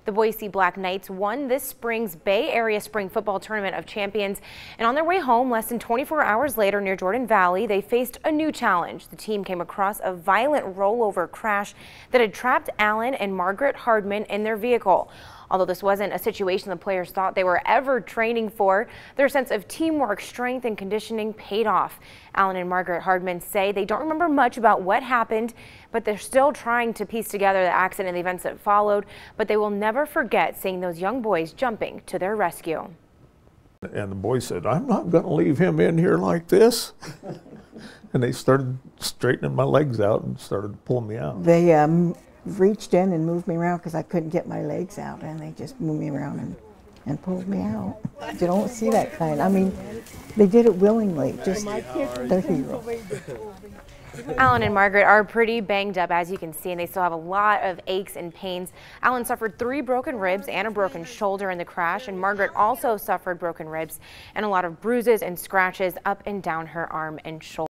The Boise Black Knights won this spring's Bay Area Spring Football Tournament of Champions, and on their way home less than 24 hours later near Jordan Valley, they faced a new challenge. The team came across a violent rollover crash that had trapped Alan and Margaret Hardman in their vehicle. Although this wasn't a situation the players thought they were ever training for, their sense of teamwork, strength, and conditioning paid off. Alan and Margaret Hardman say they don't remember much about what happened, but they're still trying to piece together the accident and the events that followed. But they will never forget seeing those young boys jumping to their rescue. And the boy said, "I'm not going to leave him in here like this." And they started straightening my legs out and started pulling me out. They reached in and moved me around because I couldn't get my legs out, and they just moved me around and pulled me out. You don't see that kind. I mean, they did it willingly, just they're heroes. Alan and Margaret are pretty banged up, as you can see, and they still have a lot of aches and pains. Alan suffered 3 broken ribs and a broken shoulder in the crash, and Margaret also suffered broken ribs and a lot of bruises and scratches up and down her arm and shoulder.